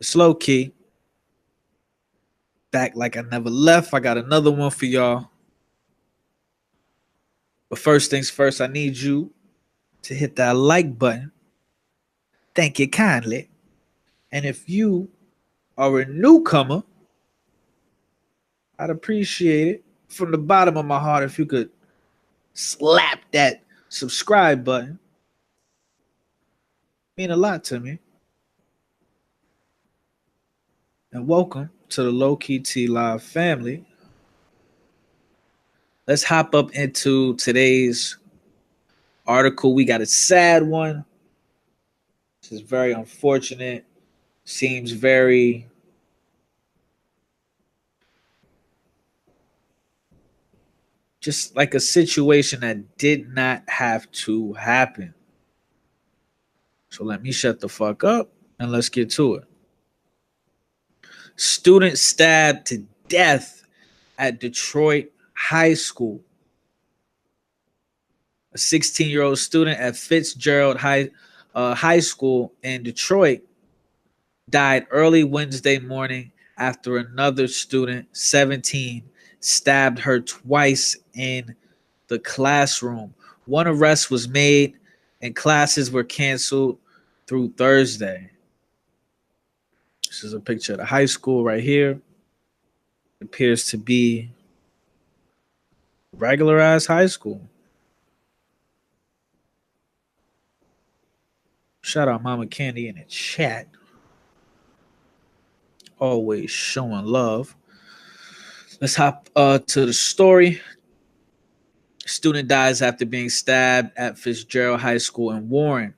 It's low key. Back like I never left. I got another one for y'all. But first things first, I need you to hit that like button. Thank you kindly. And if you are a newcomer, I'd appreciate it from the bottom of my heart if you could slap that subscribe button. Mean a lot to me. And welcome to the Low Key T Live family. Let's hop up into today's article. We got a sad one. This is very unfortunate. Seems very just like a situation that did not have to happen. So let me shut the fuck up and let's get to it. Student stabbed to death at Detroit High School. A 16-year-old student at Fitzgerald High School in Detroit died early Wednesday morning after another student, 17, stabbed her twice in the classroom. One arrest was made and classes were canceled through Thursday. This is a picture of the high school right here. It appears to be regularized high school. Shout out Mama Candy in the chat. Always showing love. Let's hop to the story. Student dies after being stabbed at Fitzgerald High School in Warren.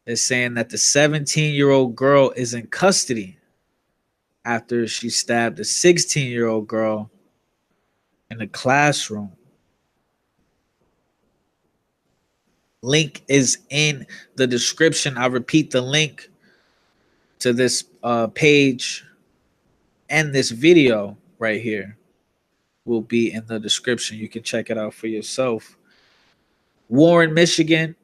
They're saying that the 17-year-old girl is in custody after she stabbed a 16-year-old girl in the classroom. Link is in the description. I repeat, the link to this page and this video right here will be in the description. You can check it out for yourself. Warren, Michigan.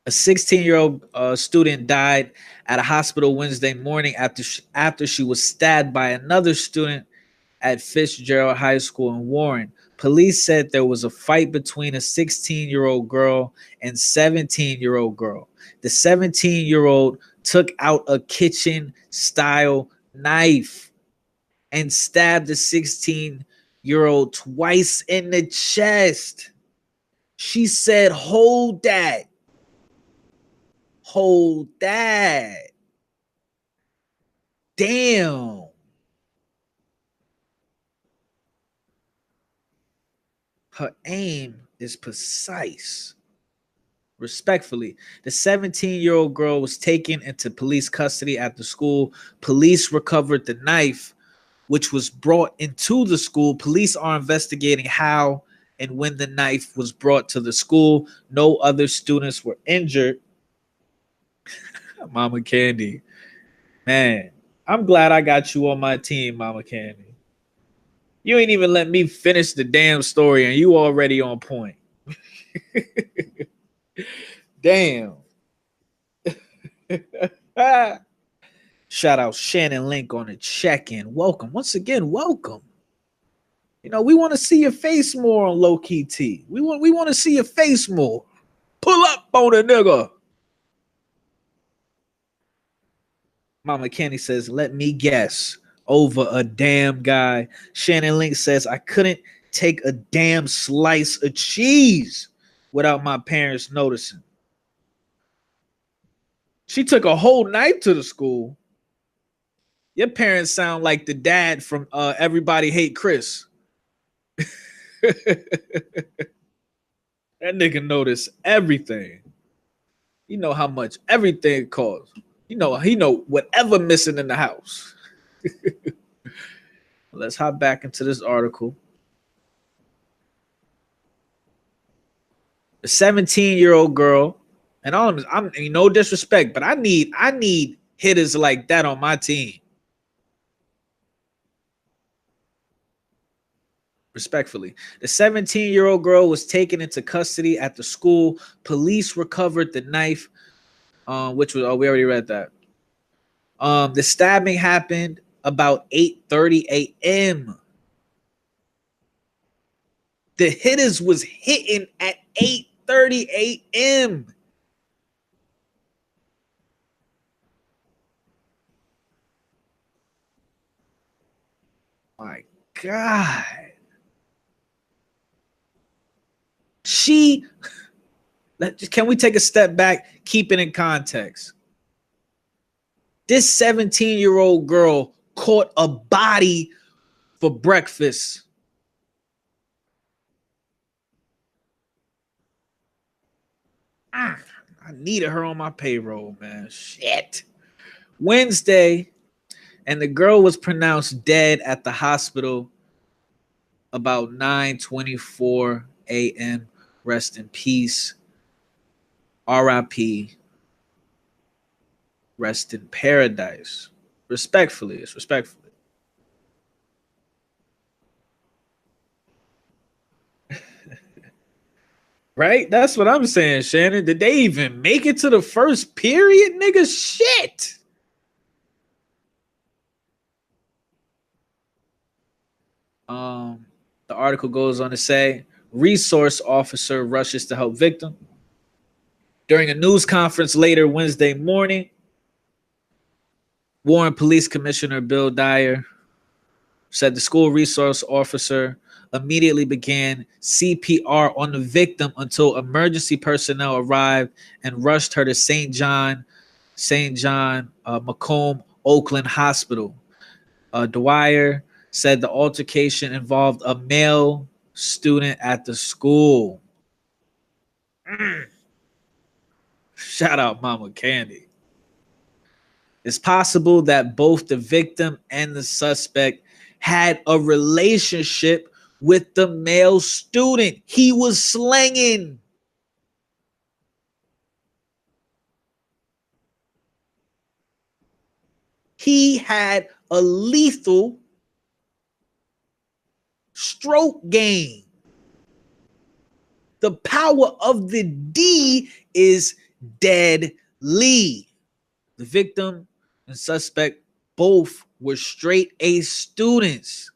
A 16-year-old student died at a hospital Wednesday morning after she was stabbed by another student at Fitzgerald High School in Warren. Police said there was a fight between a 16-year-old girl and 17-year-old girl. The 17-year-old took out a kitchen-style knife and stabbed the 16-year-old twice in the chest. She said, "Hold that. Hold that." Damn. Her aim is precise. Respectfully, the 17-year-old girl was taken into police custody at the school. Police recovered the knife, which was brought into the school. Police are investigating how and when the knife was brought to the school. No other students were injured. Mama Candy. Man, I'm glad I got you on my team, Mama Candy. You ain't even let me finish the damn story and you already on point. Damn. Shout out Shannon Link on the check-in. Welcome. Once again, welcome. You know, we want to see your face more on Low Key T. We want to see your face more. Pull up on a nigga. Mama Kenny says, "Let me guess, over a damn guy." Shannon Link says, "I couldn't take a damn slice of cheese without my parents noticing." She took a whole knife to the school. Your parents sound like the dad from Everybody Hate Chris. That nigga noticed everything. You know how much everything costs. He know whatever missing in the house. Let's hop back into this article. The 17-year-old girl, and I'm no disrespect, but I need hitters like that on my team. Respectfully, the 17-year-old girl was taken into custody at the school. Police recovered the knife, which was we already read that. The stabbing happened about 8:30 a.m. The hitters was hitting at 8:30 a.m. My God. She can we take a step back, keep it in context? This 17-year-old girl caught a body for breakfast. I needed her on my payroll, man. Shit. Wednesday, and the girl was pronounced dead at the hospital about 9:24 a.m. Rest in peace. R.I.P. Rest in paradise. Respectfully, it's respectfully. Right? That's what I'm saying, Shannon. Did they even make it to the first period, nigga? Shit. Um, the article goes on to say, resource officer rushes to help victim. During a news conference later Wednesday morning, Warren Police Commissioner Bill Dyer said the school resource officer immediately began CPR on the victim until emergency personnel arrived and rushed her to St. John Macomb Oakland Hospital. Dwyer said the altercation involved a male student at the school. Shout out Mama Candy. It's possible that both the victim and the suspect had a relationship with the male student he was slanging. He had a lethal stroke game. The power of the D is deadly. The victim and suspect both were straight A students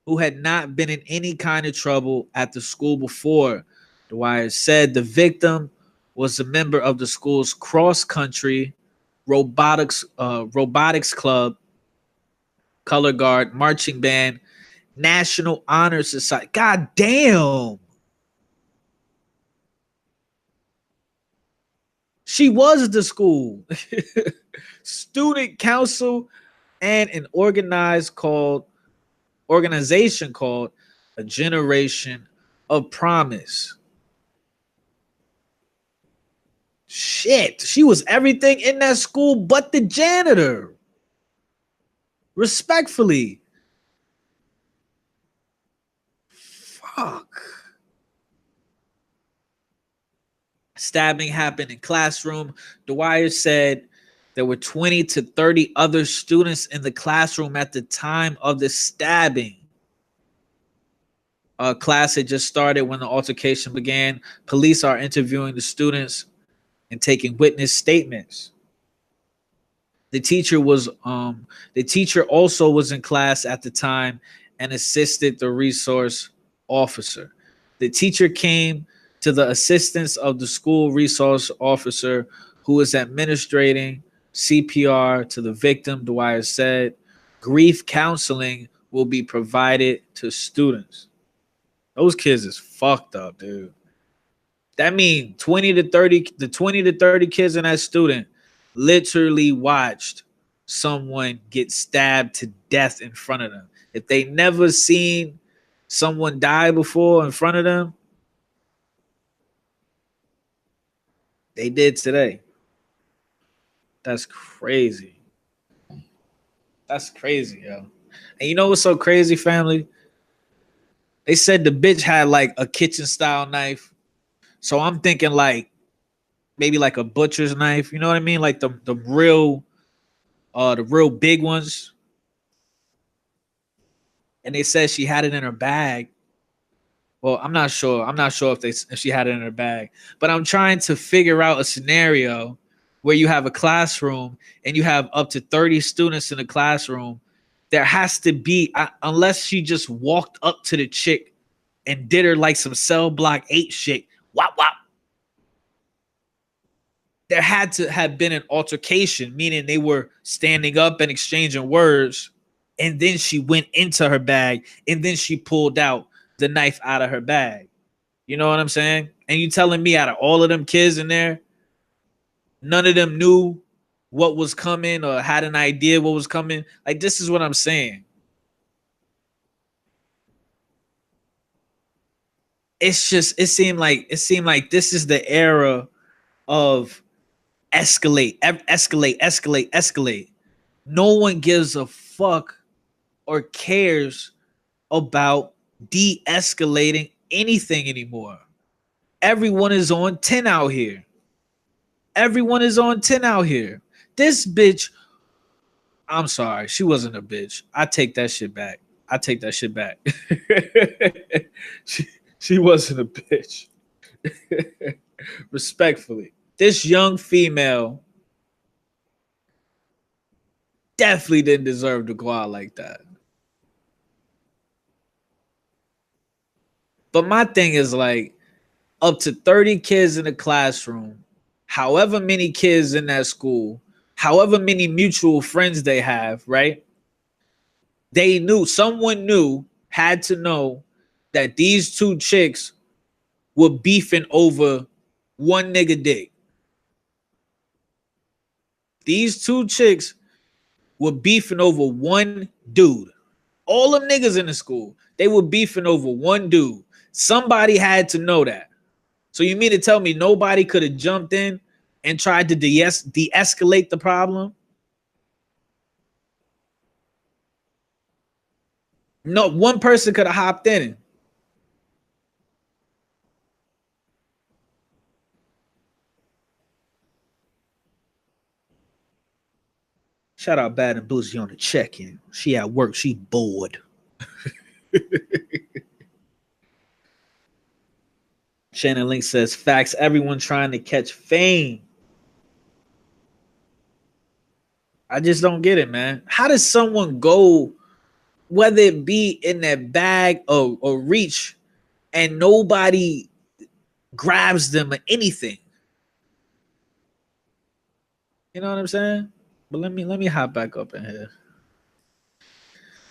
who had not been in any kind of trouble at the school before. Dwyer said the victim was a member of the school's cross-country robotics club, color guard, marching band, National Honor Society. God damn. She was at the school. Student council and an organization called A Generation of Promise. Shit, she was everything in that school but the janitor. Respectfully. Fuck. Stabbing happened in classroom. Dwyer said there were 20 to 30 other students in the classroom at the time of the stabbing. Class had just started when the altercation began. Police are interviewing the students and taking witness statements. The teacher also was in class at the time and assisted the resource officer. The teacher came to the assistance of the school resource officer who is administering CPR to the victim. Dwyer said grief counseling will be provided to students. Those kids is fucked up, dude. That means 20 to 30 kids in that student literally watched someone get stabbed to death in front of them. If they never seen someone die before in front of them, they did today. That's crazy. That's crazy, yo. And you know what's so crazy, family? They said the bitch had like a kitchen style knife. So I'm thinking like maybe like a butcher's knife. You know what I mean? Like the real big ones. And they said she had it in her bag. Well, I'm not sure. I'm not sure if she had it in her bag. But I'm trying to figure out a scenario where you have a classroom and you have up to 30 students in the classroom, there has to be, unless she just walked up to the chick and did her like some cell block 8 shit, wop wop. There had to have been an altercation, meaning they were standing up and exchanging words. And then she went into her bag and then she pulled out the knife out of her bag. You know what I'm saying? And you telling me out of all of them kids in there, none of them knew what was coming or had an idea what was coming? Like, this is what I'm saying. It's just, it seemed like this is the era of escalate. No one gives a fuck or cares about de-escalating anything anymore. Everyone is on 10 out here. Everyone is on 10 out here. This bitch, I'm sorry, she wasn't a bitch. I take that shit back. I take that shit back. she, she wasn't a bitch. Respectfully. This young female definitely didn't deserve to go out like that. But my thing is like, up to 30 kids in a classroom, however many kids in that school, however many mutual friends they have, right? They knew, someone knew, had to know that these two chicks were beefing over one nigga dick. These two chicks were beefing over one dude. All them niggas in the school, they were beefing over one dude. Somebody had to know that. So you mean to tell me nobody could have jumped in and tried to de-escalate the problem? No, one person could have hopped in. Shout out Bad and Boozy on the check-in. She at work. She bored. Shannon Link says, facts, everyone trying to catch fame. I just don't get it, man. How does someone go, whether it be in that bag or reach, and nobody grabs them or anything? You know what I'm saying? But let me hop back up in here.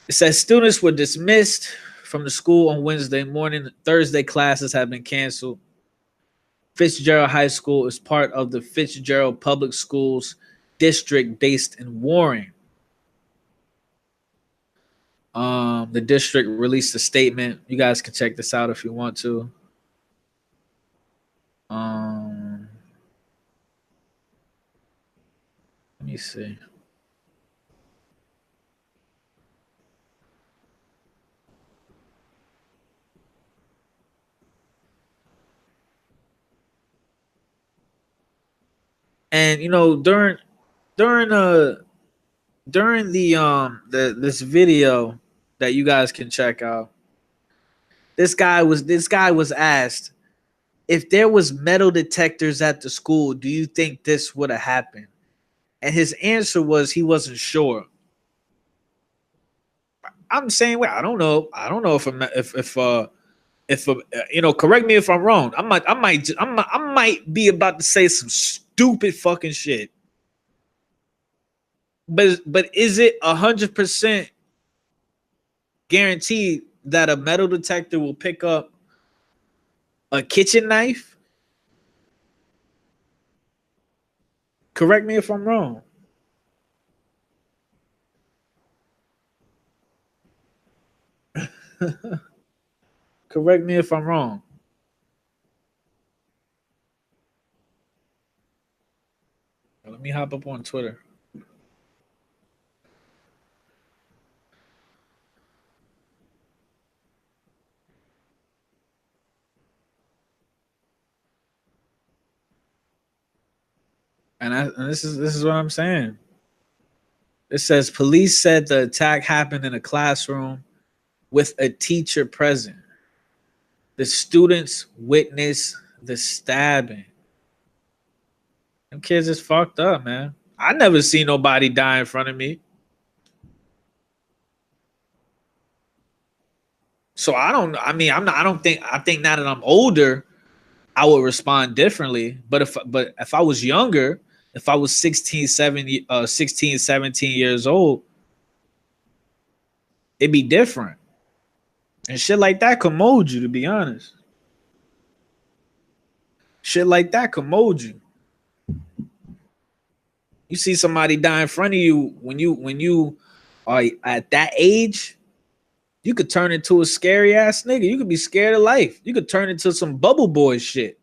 It says students were dismissed from the school on Wednesday morning. Thursday classes have been canceled. Fitzgerald High School is part of the Fitzgerald Public Schools district based in Warren. The district released a statement. You guys can check this out if you want to. Let me see. And you know, during the this video that you guys can check out, this guy was asked, if there was metal detectors at the school, do you think this would have happened? And his answer was he wasn't sure. I'm saying, well, I don't know. I don't know if you know, correct me if I'm wrong. I might be about to say some stupid fucking shit. But is it 100% guaranteed that a metal detector will pick up a kitchen knife? Correct me if I'm wrong. Correct me if I'm wrong. Let me hop up on Twitter. And this is what I'm saying. It says police said the attack happened in a classroom with a teacher present. The students witnessed the stabbing. Them kids is fucked up, man. I never seen nobody die in front of me. So I don't. I mean, I'm not. I don't think. I think now that I'm older, I would respond differently. But if I was younger, if I was 16, 17 years old, it'd be different. And shit like that could mold you. To be honest, shit like that could mold you. You see somebody die in front of you when you are at that age, you could turn into a scary ass nigga. You could be scared of life. You could turn into some bubble boy shit.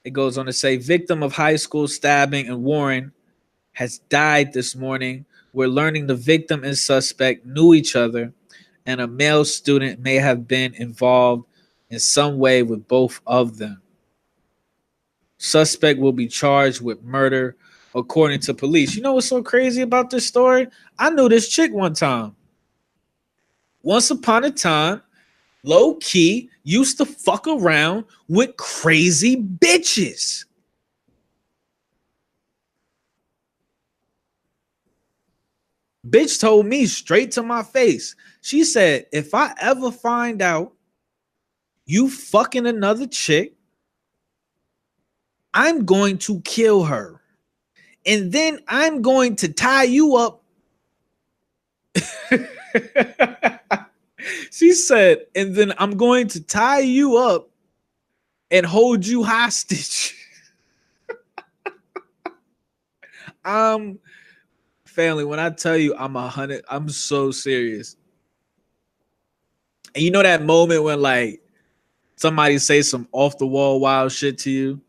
It goes on to say, victim of high school stabbing in Warren has died this morning. We're learning the victim and suspect knew each other, and a male student may have been involved in some way with both of them. Suspect will be charged with murder, according to police. You know what's so crazy about this story? I knew this chick one time. Once upon a time, low key, used to fuck around with crazy bitches. Bitch told me straight to my face. She said, if I ever find out you fucking another chick, I'm going to kill her. And then I'm going to tie you up. She said, and then I'm going to tie you up and hold you hostage. Family, when I tell you I'm 100, I'm so serious. And you know that moment when like somebody say some off the wall wild shit to you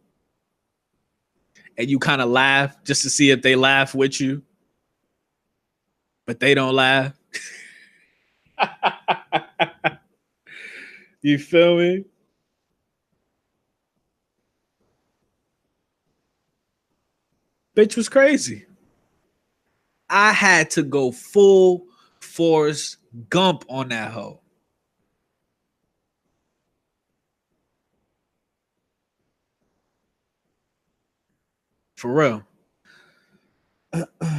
and you kind of laugh just to see if they laugh with you, but they don't laugh. You feel me? Bitch was crazy. I had to go full force Gump on that hoe. For real.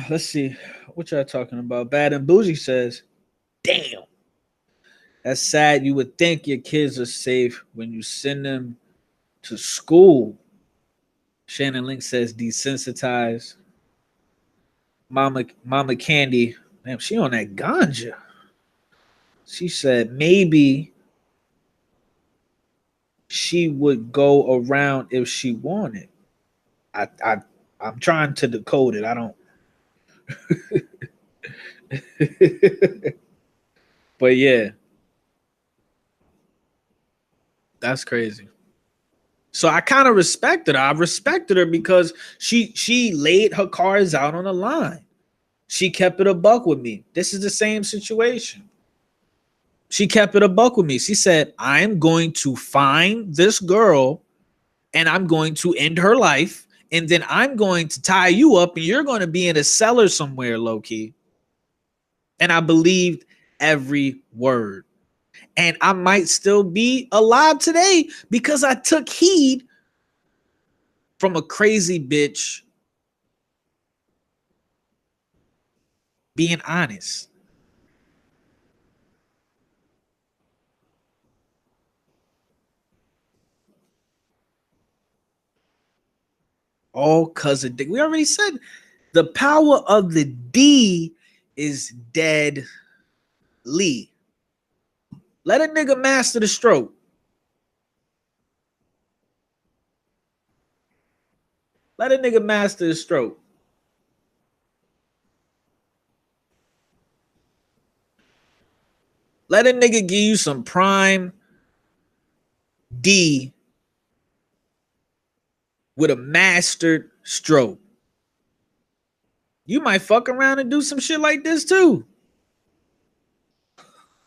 Let's see. What y'all talking about? Bad and Bougie says, damn. That's sad. You would think your kids are safe when you send them to school. Shannon Link says desensitized. Mama Candy. Damn, she on that ganja. She said maybe she would go around if she wanted. I'm trying to decode it. I don't. But yeah, that's crazy. So I kind of respected her. I respected her because she laid her cards out on the line. She kept it a buck with me. This is the same situation. She kept it a buck with me. She said, I am going to find this girl and I'm going to end her life. And then I'm going to tie you up and you're going to be in a cellar somewhere, low key. And I believed every word. And I might still be alive today because I took heed from a crazy bitch being honest. All because of dick. We already said the power of the D is deadly. Let a nigga master the stroke. Let a nigga master the stroke. Let a nigga give you some prime D with a mastered stroke. You might fuck around and do some shit like this too.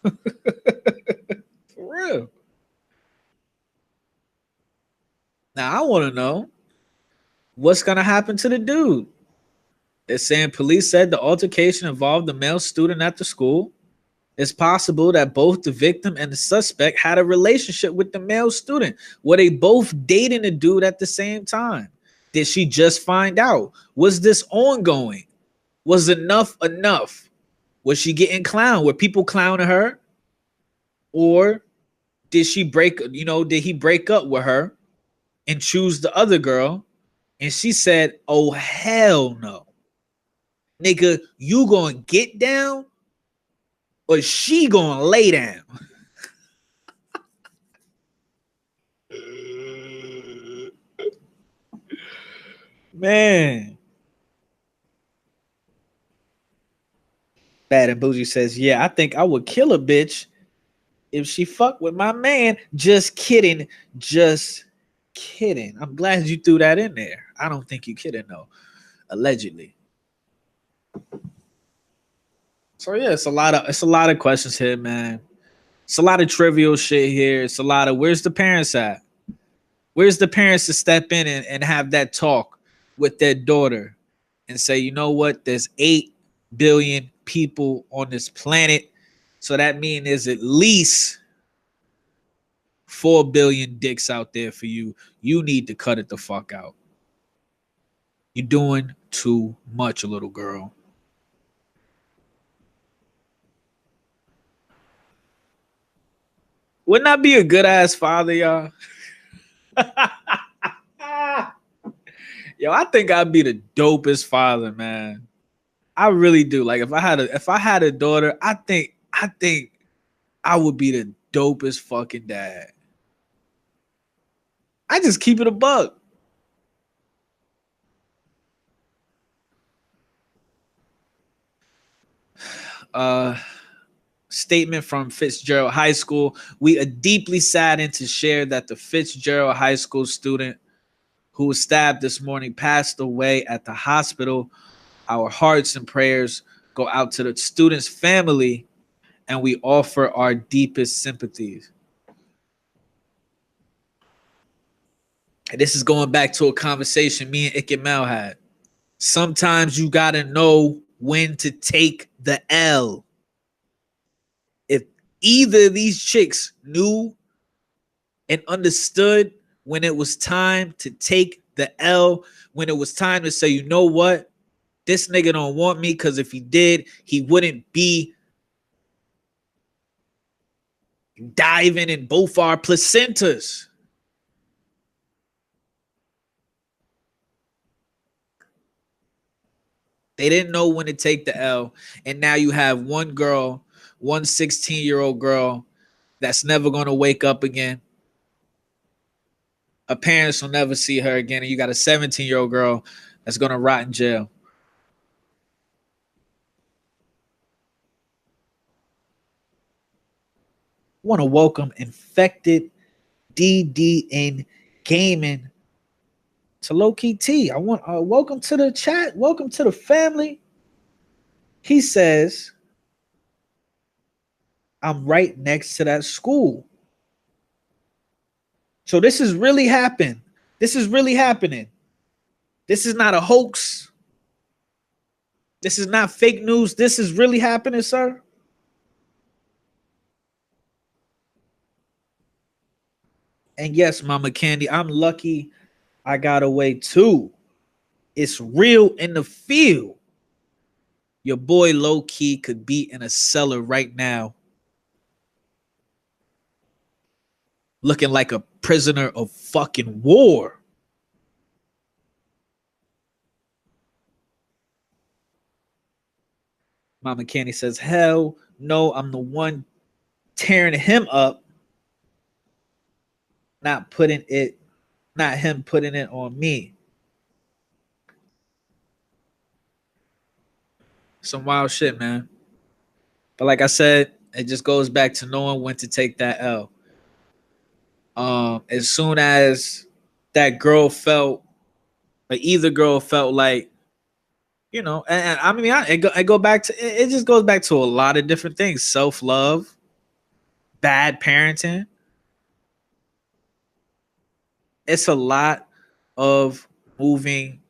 For real. Now I want to know what's gonna happen to the dude. They're saying police said the altercation involved the male student at the school. It's possible that both the victim and the suspect had a relationship with the male student. Were they both dating the dude at the same time? Did she just find out? Was this ongoing? Was enough enough? Was she getting clowned? Were people clowning her? Or did she break, did he break up with her and choose the other girl? And she said, oh, hell no. Nigga, you gonna get down or she gonna lay down? Man. Bad and Bougie says, yeah, I think I would kill a bitch if she fucked with my man. Just kidding. Just kidding. I'm glad you threw that in there. I don't think you kidding though. Allegedly. So yeah, it's a lot of questions here, man. It's a lot of trivial shit here. It's a lot of where's the parents at? Where's the parents to step in and have that talk with their daughter and say, you know what? There's 8 billion people on this planet. So that means there's at least 4 billion dicks out there for you. You need to cut it the fuck out. You're doing too much, little girl. Wouldn't that be a good ass father, y'all? Yo, I think I'd be the dopest father, man. I really do. Like if I had a daughter, I think I would be the dopest fucking dad. I just keep it a buck. Uh Statement from Fitzgerald High School. We are deeply saddened to share that the Fitzgerald High School student who was stabbed this morning passed away at the hospital. Our hearts and prayers go out to the student's family and we offer our deepest sympathies. And this is going back to a conversation me and Ike Mel had. Sometimes you got to know when to take the L. If either of these chicks knew and understood when it was time to take the L, when it was time to say, you know what? This nigga don't want me because if he did, he wouldn't be diving in both our placentas. They didn't know when to take the L. And now you have one girl, one 16-year-old girl that's never going to wake up again. Her parents will never see her again. And you got a 17-year-old girl that's going to rot in jail. I want to welcome Infected DDN Gaming to Low Key T. I want welcome to the chat. Welcome to the family. He says, I'm right next to that school. So this is really happening. This is really happening. This is not a hoax. This is not fake news. This is really happening, sir. And yes, Mama Candy, I'm lucky I got away too. It's real in the field. Your boy low key could be in a cellar right now, looking like a prisoner of fucking war. Mama Candy says, hell no, I'm the one tearing him up, not putting it, not him putting it on me. Some wild shit, man. But like I said, it just goes back to knowing when to take that L. As soon as that girl felt, or either girl felt like, and I mean, I go back to it just goes back to a lot of different things: self love, bad parenting. It's a lot of moving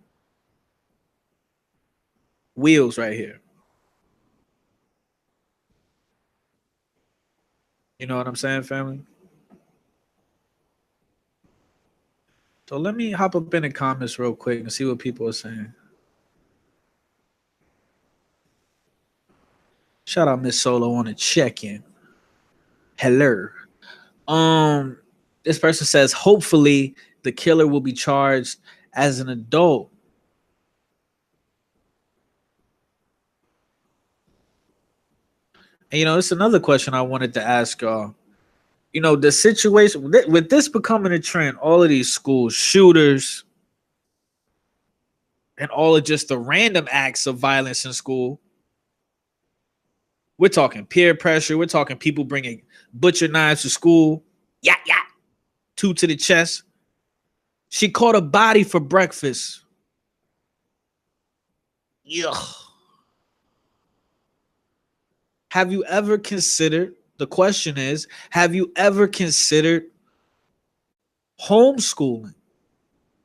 wheels right here. You know what I'm saying, family? So let me hop up in the comments real quick and see what people are saying. Shout out Miss Solo on a check-in. Hello. Um, this person says hopefully the killer will be charged as an adult. And it's another question I wanted to ask y'all. The situation with this becoming a trend, all of these school shooters and all of just the random acts of violence in school. We're talking peer pressure. We're talking people bringing butcher knives to school. Yeah, yeah. Two to the chest. She caught a body for breakfast. Yuck. Have you ever considered, the question is, have you ever considered homeschooling?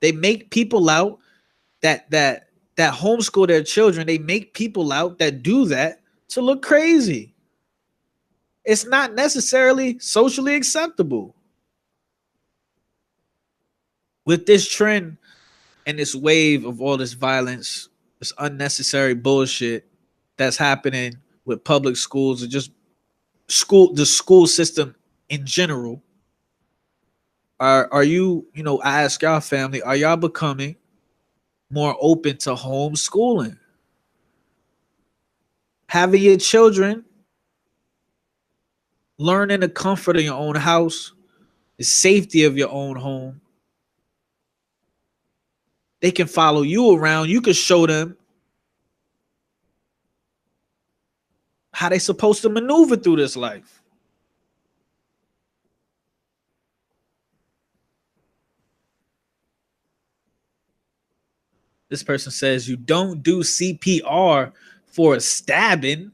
They make people out that homeschool their children. They make people out that do that to look crazy. It's not necessarily socially acceptable. With this trend and this wave of all this violence, this unnecessary bullshit that's happening with public schools and just the school system in general, are you, I ask y'all family, are y'all becoming more open to homeschooling? Having your children learn in the comfort of your own house, the safety of your own home. They can follow you around. You can show them how they supposed to maneuver through this life. This person says you don't do CPR for a stabbing.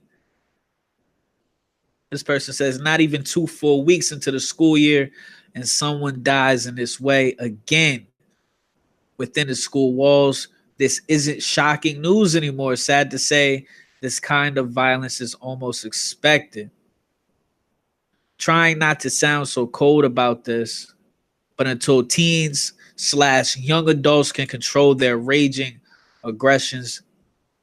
This person says not even 2 full weeks into the school year and someone dies in this way again within the school walls. This isn't shocking news anymore. Sad to say, this kind of violence is almost expected. Trying not to sound so cold about this, but until teens/young adults can control their raging aggressions,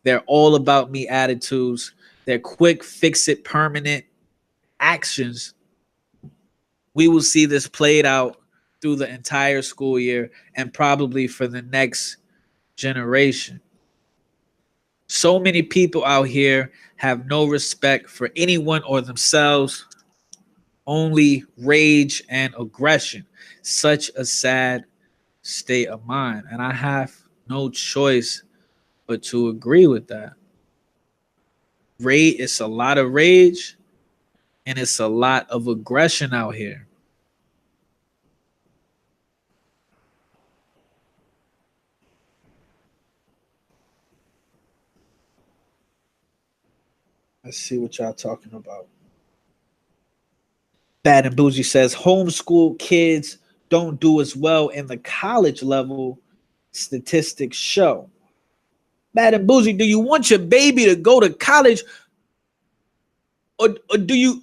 their all about me attitudes, their quick fix it permanent actions, we will see this played out through the entire school year and probably for the next generation. So many people out here have no respect for anyone or themselves, only rage and aggression. Such a sad state of mind. And I have no choice but to agree with that. It's a lot of rage and it's a lot of aggression out here. Let's see what y'all talking about. Bad and Bougie says homeschool kids don't do as well in the college level, statistics show. Bad and Bougie, do you want your baby to go to college or do you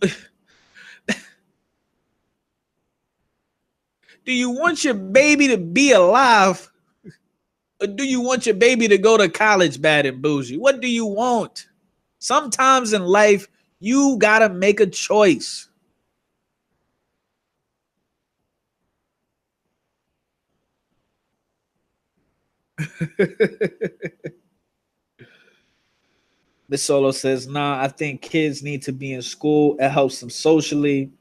do you want your baby to be alive or do you want your baby to go to college, Bad and Bougie? What do you want? Sometimes in life, you got to make a choice. Miss Solo says, nah, I think kids need to be in school. It helps them socially,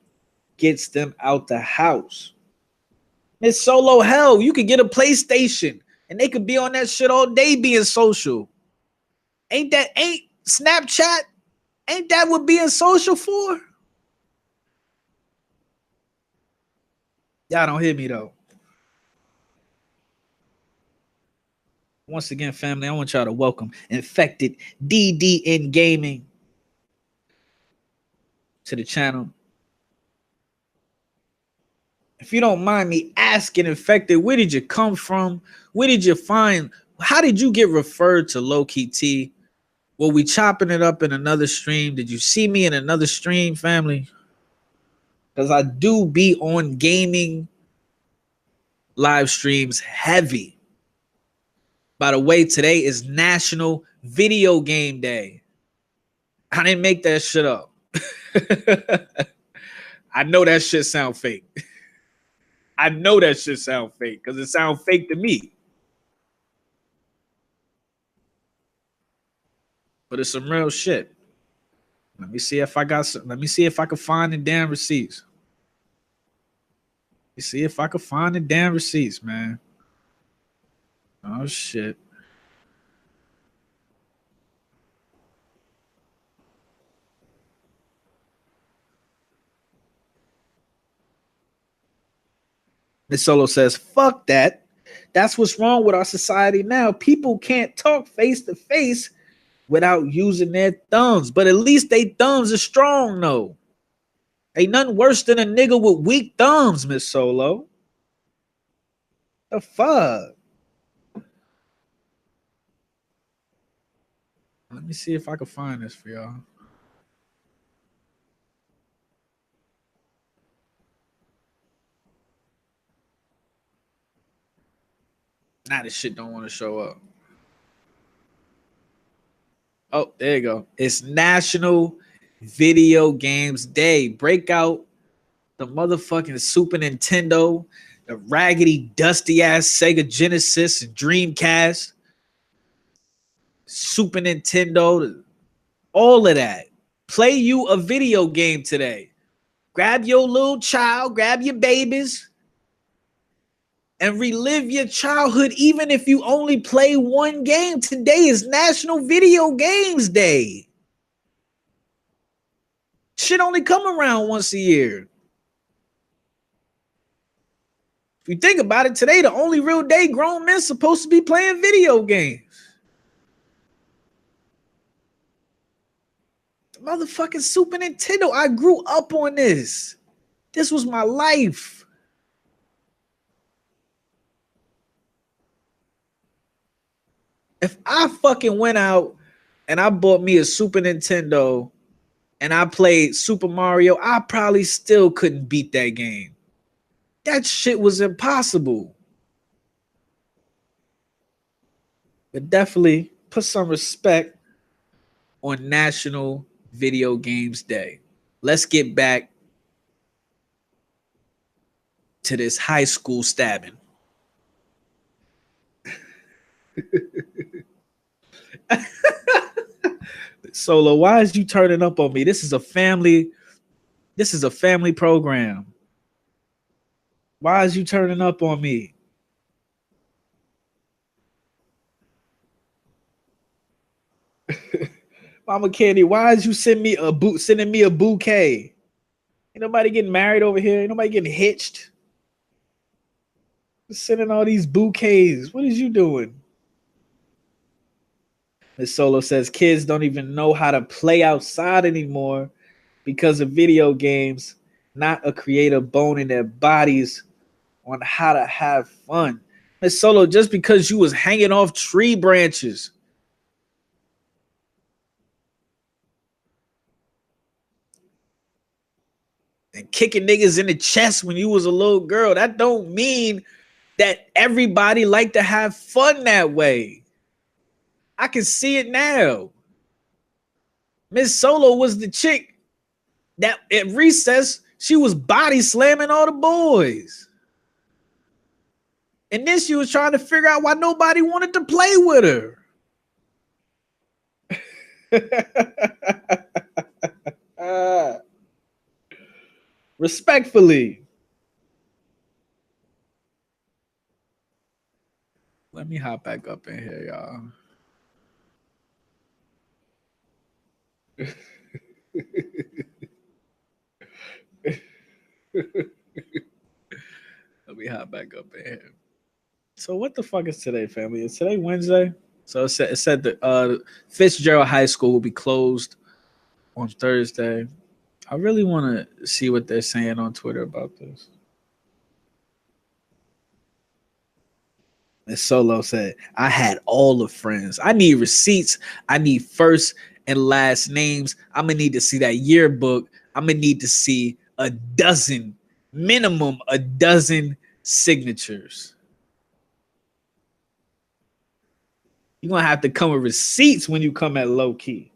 gets them out the house. Miss Solo, hell, you could get a PlayStation and they could be on that shit all day being social. Ain't Snapchat? Ain't that what being social for? Y'all don't hear me though. Once again, family, I want y'all to welcome Infected DDN Gaming to the channel. If you don't mind me asking, Infected, where did you come from? Where did you find? How did you get referred to Low Key T? Were we chopping it up in another stream? Did you see me in another stream, family? because I do be on gaming live streams heavy. By the way, today is National Video Game Day. I didn't make that shit up. I know that shit sound fake. I know that shit sound fake because it sound fake to me. But it's some real shit. Let me see if I got some. Let me see if I can find the damn receipts. Let me see if I can find the damn receipts, man. Oh shit. Miss Solo says, fuck that. That's what's wrong with our society now. People can't talk face to face without using their thumbs. But at least they thumbs are strong, though. Ain't nothing worse than a nigga with weak thumbs, Miss Solo. The fuck? Let me see if I can find this for y'all. Nah, this shit don't want to show up. Oh, there you go. It's National Video Games Day. Break out the motherfucking Super Nintendo, the raggedy, dusty ass Sega Genesis and Dreamcast, Super Nintendo, all of that. Play you a video game today. Grab your little child, grab your babies, and relive your childhood, even if you only play one game. Today is National Video Games Day. Shit only come around once a year. If you think about it, today the only real day grown men supposed to be playing video games. The motherfucking Super Nintendo. I grew up on this. This was my life. If I fucking went out and I bought me a Super Nintendo and I played Super Mario, I probably still couldn't beat that game. That shit was impossible. But definitely put some respect on National Video Games Day. Let's get back to this high school stabbing. Solo, why is you turning up on me? This is a family program. Why is you turning up on me? Mama Candy, why is you sending me a bouquet? Ain't nobody getting married over here. Ain't nobody getting hitched. Sending all these bouquets. What is you doing? Miss Solo says kids don't even know how to play outside anymore because of video games, not a creative bone in their bodies on how to have fun. Miss Solo, just because you was hanging off tree branches and kicking niggas in the chest when you was a little girl, that don't mean that everybody like to have fun that way. I can see it now. Miss Solo was the chick that at recess, she was body slamming all the boys. And then she was trying to figure out why nobody wanted to play with her. Respectfully. Let me hop back up in here, y'all. Let me hop back up in here. So what the fuck is today, family? Is today Wednesday? So it said that Fitzgerald High School will be closed on Thursday. I really want to see what they're saying on Twitter about this. And Solo said, I had all the friends. I need receipts. I need first and last names. I'm going to need to see that yearbook. I'm going to need to see a dozen, minimum a dozen signatures. You're gonna have to come with receipts when you come at low key.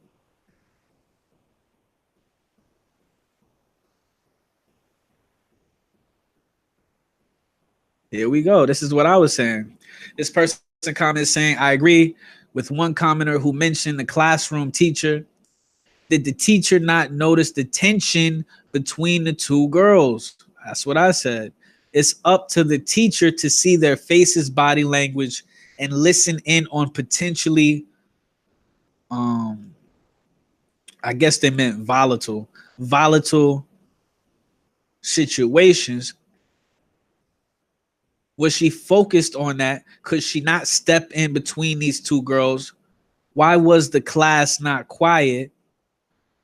Here we go. This is what I was saying. This person comments saying, I agree with one commenter who mentioned the classroom teacher. Did the teacher not notice the tension between the two girls? That's what I said. It's up to the teacher to see their faces, body language, and listen in on potentially, um, I guess they meant volatile situations. Was she focused on that? Could she not step in between these two girls? Why was the class not quiet?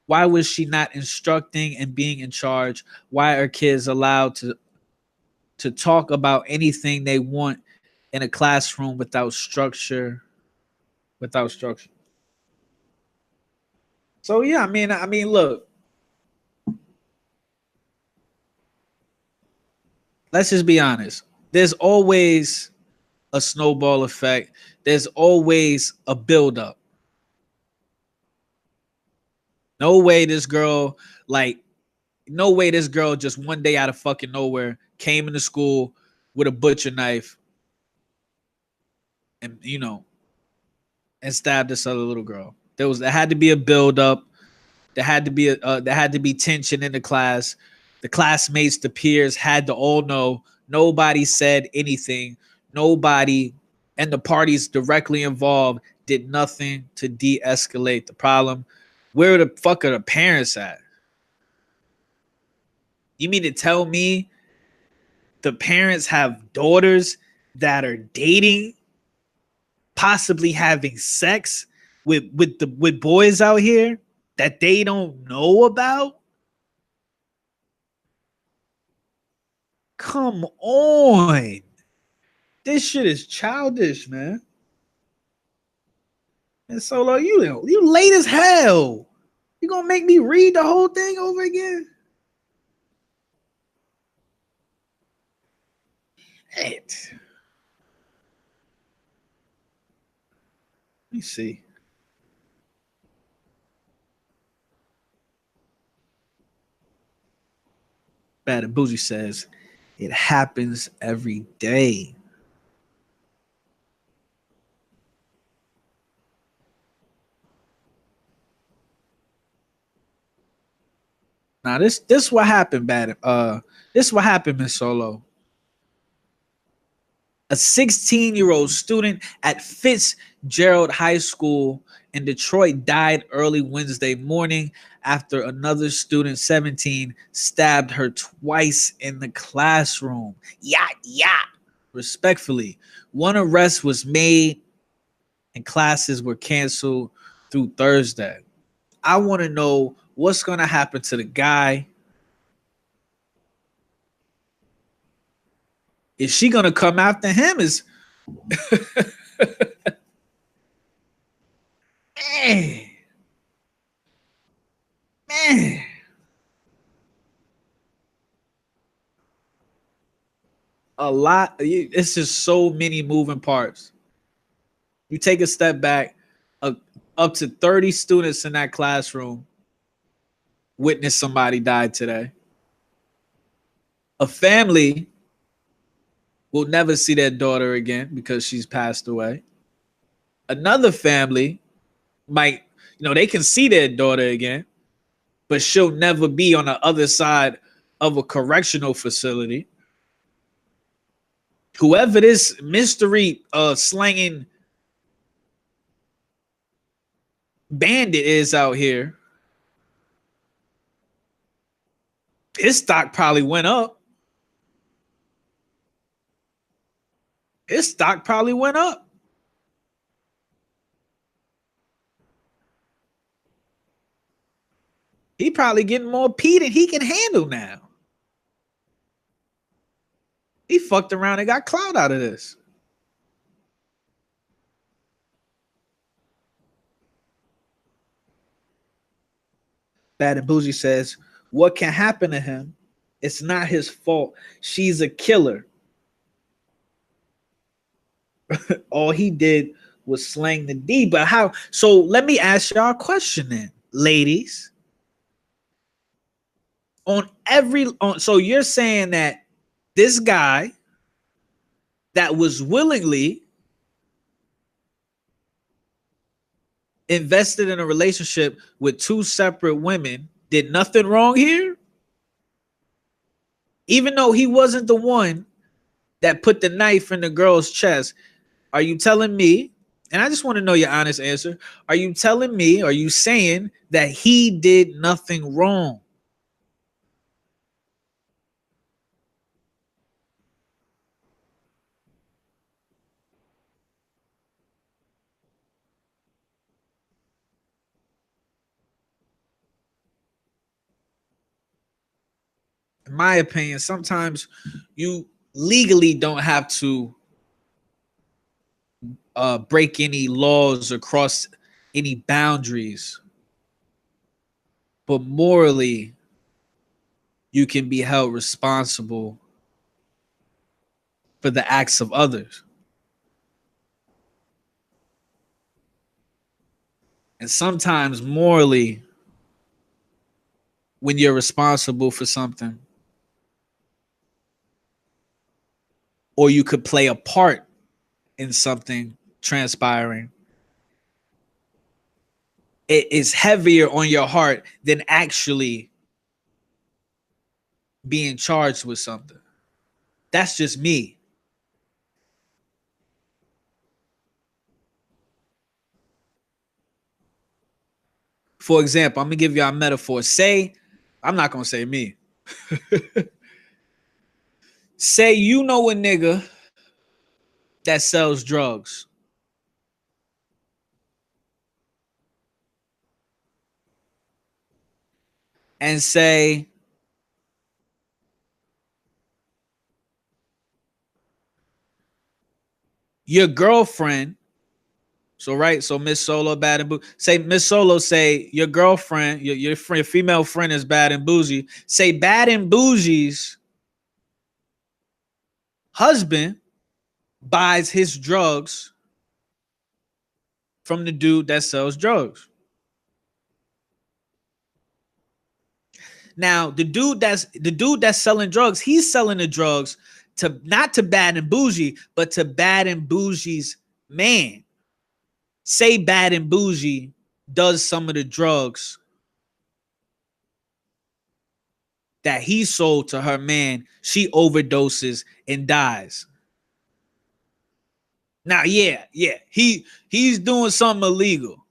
Why was she not instructing and being in charge? Why are kids allowed to talk about anything they want in a classroom without structure? Without structure. So yeah, I mean, look, let's just be honest. There's always a snowball effect. There's always a buildup. No way this girl, like, no way this girl just one day out of fucking nowhere came into school with a butcher knife and and stabbed this other little girl. There had to be a build up. There had to be tension in the class. The classmates, the peers had to all know. Nobody said anything. Nobody and the parties directly involved did nothing to de-escalate the problem. Where the fuck are the parents at? You mean to tell me the parents have daughters that are dating, possibly having sex with boys out here that they don't know about? Come on. This shit is childish, man. And Solo, you late as hell. You gonna make me read the whole thing over again? It. Let me see. Bad and Bougie says it happens every day. Now this what happened, Bad. This what happened, Miss Solo. A 16-year-old student at Fitzgerald High School in Detroit died early Wednesday morning after another student, 17, stabbed her twice in the classroom. Yeah, yeah. Respectfully, one arrest was made and classes were canceled through Thursday. I want to know what's going to happen to the guy. Is she going to come after him? Is man, man. A lot. It's just so many moving parts. You take a step back, uh, up to 30 students in that classroom witnessed somebody died today. A family will never see their daughter again because she's passed away. Another family might, they can see their daughter again, but she'll never be on the other side of a correctional facility. Whoever this mystery slanging bandit is out here, his stock probably went up. His stock probably went up. He probably getting more pee than he can handle now. He fucked around and got clout out of this. Bad and Bougie says, what can happen to him It's not his fault. She's a killer. All he did was slang the D. But how? So let me ask y'all a question then, ladies. So you're saying that this guy that was willingly invested in a relationship with two separate women did nothing wrong here? Even though he wasn't the one that put the knife in the girl's chest, are you telling me, and I just want to know your honest answer, are you telling me, are you saying that he did nothing wrong? In my opinion, sometimes you legally don't have to break any laws or cross any boundaries, but morally, you can be held responsible for the acts of others. And sometimes, morally, when you're responsible for something, or you could play a part in something transpiring, it is heavier on your heart than actually being charged with something. That's just me. For example, I'm gonna give y'all a metaphor. Say, I'm not gonna say me. Say you know a nigga that sells drugs, and say your girlfriend. So right, so Miss Solo bad and bougie. Say Miss Solo, say your girlfriend, your friend, your female friend is bad and bougie. Say bad and bougie's husband buys his drugs from the dude that sells drugs. Now, the dude that's selling drugs, he's selling the drugs to not to Bad and Bougie, but to Bad and Bougie's man. Say Bad and Bougie does some of the drugs that he sold to her man. She overdoses and dies. Now, yeah, he's doing something illegal.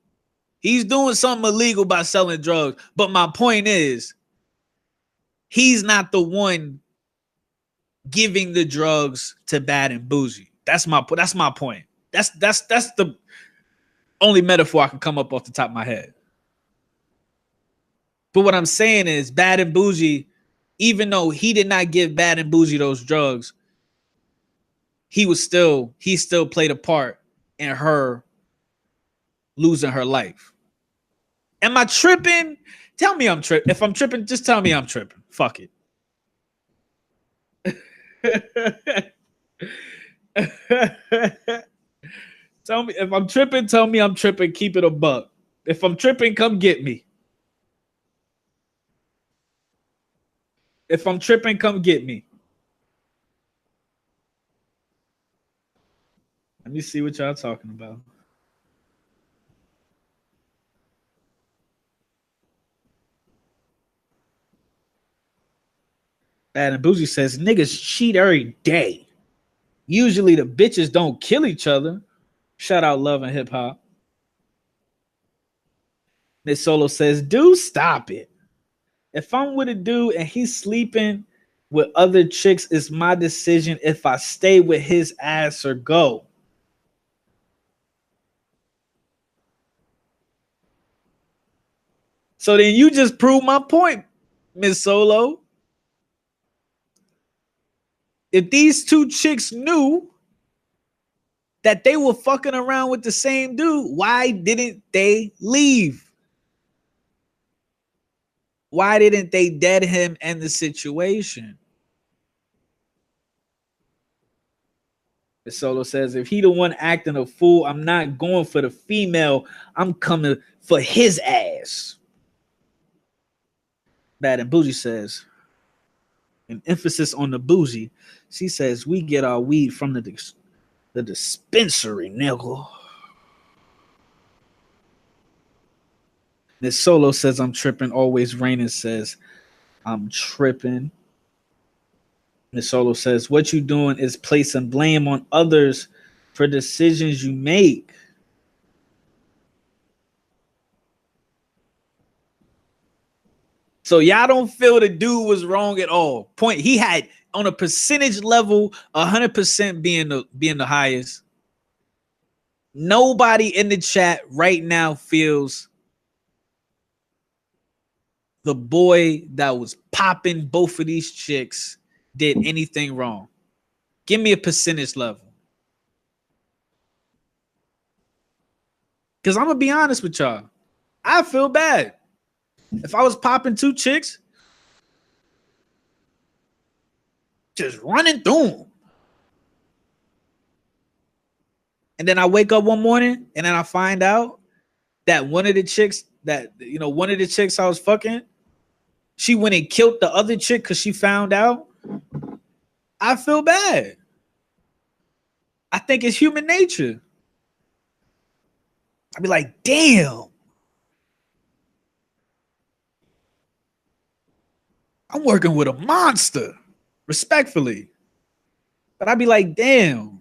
He's doing something illegal by selling drugs. But my point is, he's not the one giving the drugs to Bad and Bougie. That's my point. That's the only metaphor I can come up off the top of my head. But what I'm saying is, Bad and Bougie, even though he did not give Bad and Bougie those drugs, he still played a part in her losing her life. Am I tripping? Tell me I'm tripping. If I'm tripping, just tell me I'm tripping. Fuck it. Tell me if I'm tripping. Tell me I'm tripping. Keep it a buck. If I'm tripping, come get me. If I'm tripping, come get me. Let me see what y'all talking about. Bad and Bougie says niggas cheat every day. Usually the bitches don't kill each other. Shout out Love and Hip Hop. Miss Solo says, "Do stop it. If I'm with a dude and he's sleeping with other chicks, it's my decision if I stay with his ass or go." So then you just proved my point, Miss Solo. If these two chicks knew that they were fucking around with the same dude, why didn't they leave? Why didn't they dead him and the situation? The Solo says, if he the one acting a fool, I'm not going for the female. I'm coming for his ass. Bad and Bougie says, an emphasis on the bougie. She says, we get our weed from the dispensary, nigga. This Solo says, I'm tripping. Always Raining says, I'm tripping. Miss Solo says, what you doing is placing blame on others for decisions you make. So y'all don't feel the dude was wrong at all. Point. He had on a percentage level, 100% being the highest. Nobody in the chat right now feels the boy that was popping both of these chicks did anything wrong. Give me a percentage level. Because I'm going to be honest with y'all. I feel bad. If I was popping two chicks, just running through them. And then I wake up one morning and then I find out that one of the chicks I was fucking, she went and killed the other chick because she found out. I feel bad. I think it's human nature. I'd be like, damn. I'm working with a monster, respectfully. But I'd be like, damn.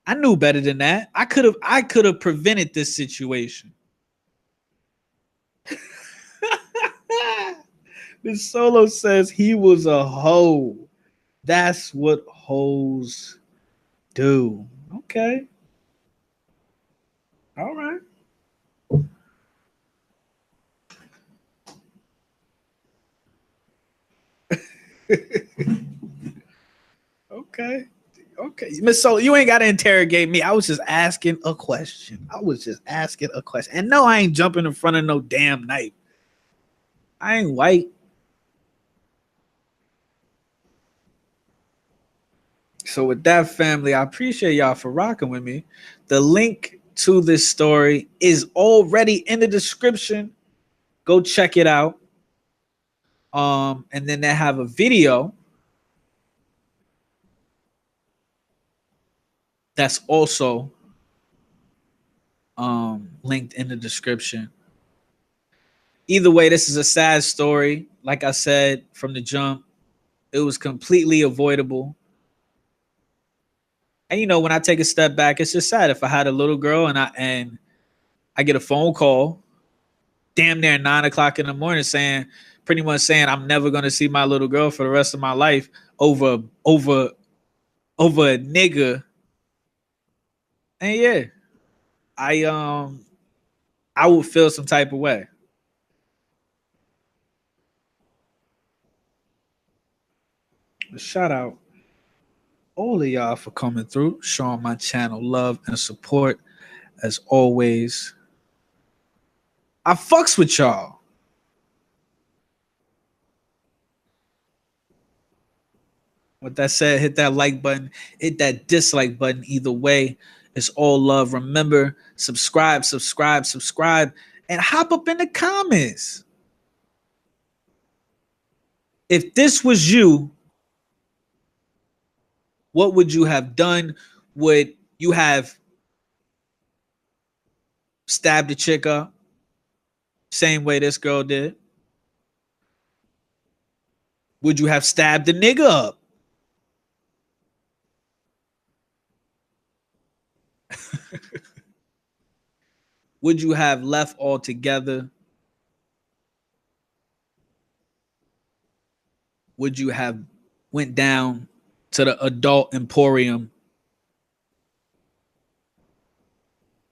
I knew better than that. I could have prevented this situation. This Solo says he was a hoe. That's what hoes do. Okay. All right. Okay. Okay. Miss Solo, you ain't got to interrogate me. I was just asking a question. And no, I ain't jumping in front of no damn knife. I ain't white. So with that, family, I appreciate y'all for rocking with me. The link to this story is already in the description. Go check it out. And then they have a video that's also linked in the description. Either way, this is a sad story. Like I said from the jump, it was completely avoidable. And you know, when I take a step back, it's just sad. If I had a little girl and I get a phone call, damn near 9 o'clock in the morning, pretty much saying I'm never gonna see my little girl for the rest of my life over a nigga. And yeah, I would feel some type of way. Shout out all of y'all for coming through, showing my channel love and support as always. I fucks with y'all. With that said, hit that like button, hit that dislike button. Either way, it's all love. Remember, subscribe, and hop up in the comments. If this was you, what would you have done? Would you have stabbed the chick up same way this girl did? Would you have stabbed the nigga up? Would you have left altogether? Would you have went down to the adult emporium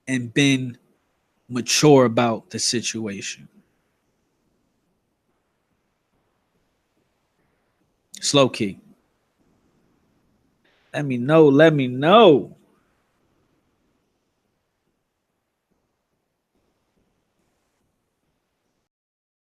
and been mature about the situation? Slow key. Let me know.